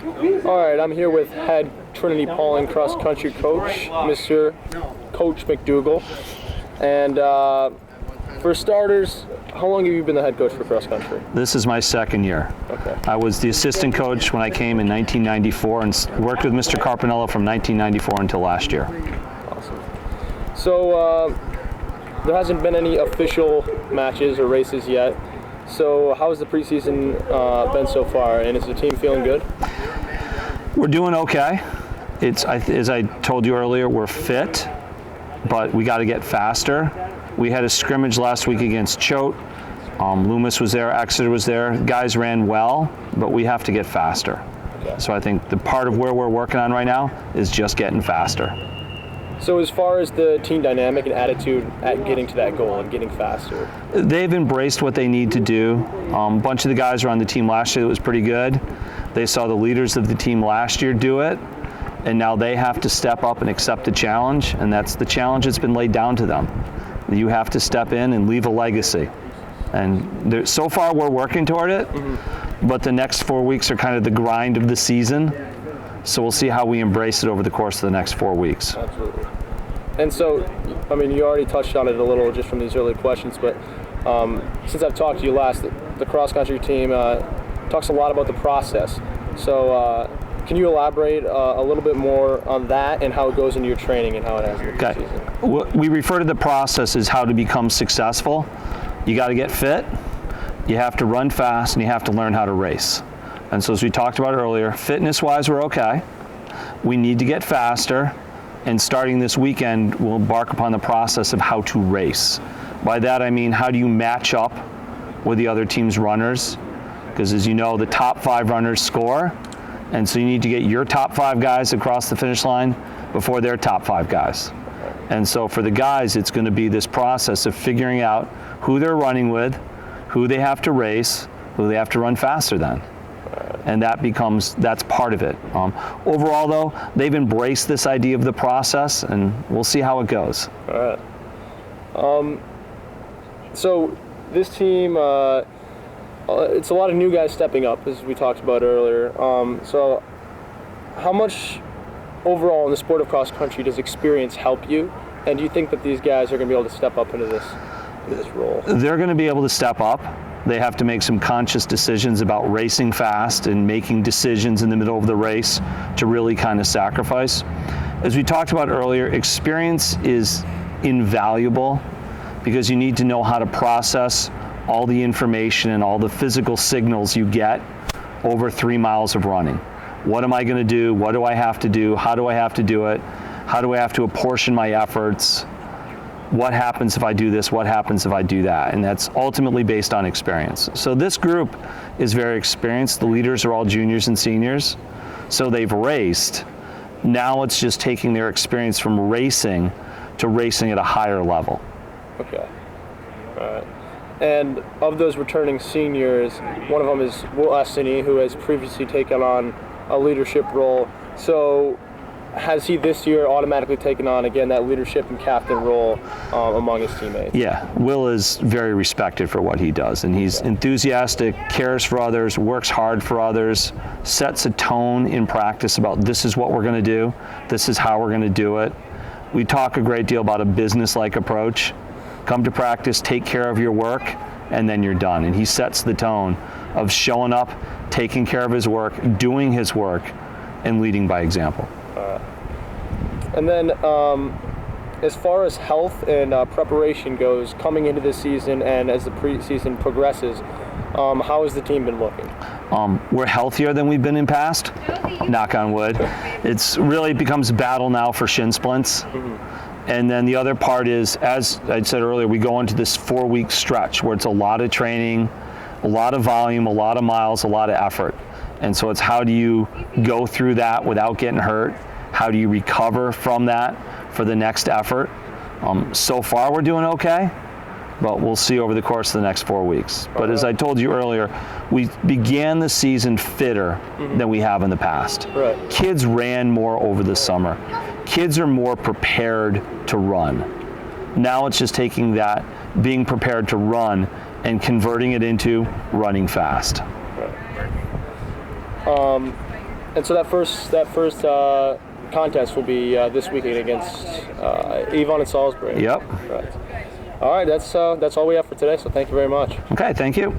All right, I'm here with head Trinity-Pawling cross-country coach, Mr. Coach McDougal. And for starters, how long have you been the head coach for cross-country? This is my second year. Okay. I was the assistant coach when I came in 1994 and worked with Mr. Carpinello from 1994 until last year. Awesome. So there hasn't been any official matches or races yet. So how has the preseason been so far, and is the team feeling good? We're doing okay. As I told you earlier, we're fit, but we got to get faster. We had a scrimmage last week against Choate. Loomis was there, Exeter was there. Guys ran well, but we have to get faster. Okay. So I think the part of where we're working on right now is just getting faster. So as far as the team dynamic and attitude at getting to that goal and getting faster? They've embraced what they need to do. A bunch of the guys were on the team last year that was pretty good. They saw the leaders of the team last year do it, and now they have to step up and accept the challenge, and that's the challenge that's been laid down to them. You have to step in and leave a legacy. And so far we're working toward it, but the next 4 weeks are kind of the grind of the season. So we'll see how we embrace it over the course of the next 4 weeks. Absolutely. And so, I mean, you already touched on it a little just from these early questions, but since I've talked to you last, the cross-country team talks a lot about the process. So can you elaborate a little bit more on that and how it goes into your training and how it has in the season? What we refer to the process as how to become successful. You got to get fit, you have to run fast, and you have to learn how to race. And so as we talked about earlier, fitness-wise, we're okay. We need to get faster, and starting this weekend, we'll embark upon the process of how to race. By that I mean, how do you match up with the other team's runners? Because as you know, the top 5 runners score, and so you need to get your top 5 guys across the finish line before their top 5 guys. And so for the guys, it's going to be this process of figuring out who they're running with, who they have to race, who they have to run faster than. And that's part of it. Overall, though, they've embraced this idea of the process, and we'll see how it goes. All right. So this team, it's a lot of new guys stepping up, as we talked about earlier. So how much overall in the sport of cross country does experience help you? And do you think that these guys are going to be able to step up into this role? They're going to be able to step up. They have to make some conscious decisions about racing fast and making decisions in the middle of the race to really kind of sacrifice. As we talked about earlier, experience is invaluable because you need to know how to process all the information and all the physical signals you get over 3 miles of running. What am I going to do? What do I have to do? How do I have to do it? How do I have to apportion my efforts? What happens if I do this? What happens if I do that? And that's ultimately based on experience. So this group is very experienced. The leaders are all juniors and seniors. So they've raced. Now it's just taking their experience from racing to racing at a higher level. Okay. All right. And of those returning seniors, one of them is Will Estany, who has previously taken on a leadership role. So has he this year automatically taken on, again, that leadership and captain role among his teammates? Yeah, Will is very respected for what he does, and he's enthusiastic, cares for others, works hard for others, sets a tone in practice about this is what we're going to do, this is how we're going to do it. We talk a great deal about a business-like approach. Come to practice, take care of your work, and then you're done. And he sets the tone of showing up, taking care of his work, doing his work, and leading by example. And then as far as health and preparation goes, coming into this season and as the preseason progresses, how has the team been looking? We're healthier than we've been in past, knock on wood. It's really becomes a battle now for shin splints. And then the other part is, as I said earlier, we go into this 4-week stretch where it's a lot of training, a lot of volume, a lot of miles, a lot of effort. And so it's how do you go through that without getting hurt? How do you recover from that for the next effort? So far we're doing okay, but we'll see over the course of the next 4 weeks. But as I told you earlier, we began the season fitter than we have in the past. Right. Kids ran more over the summer. Kids are more prepared to run. Now it's just taking that, being prepared to run, and converting it into running fast. Right. And so that first contest will be this weekend against Avon and Salisbury. Yep. Right. All right, that's all we have for today, so thank you very much. Okay, thank you.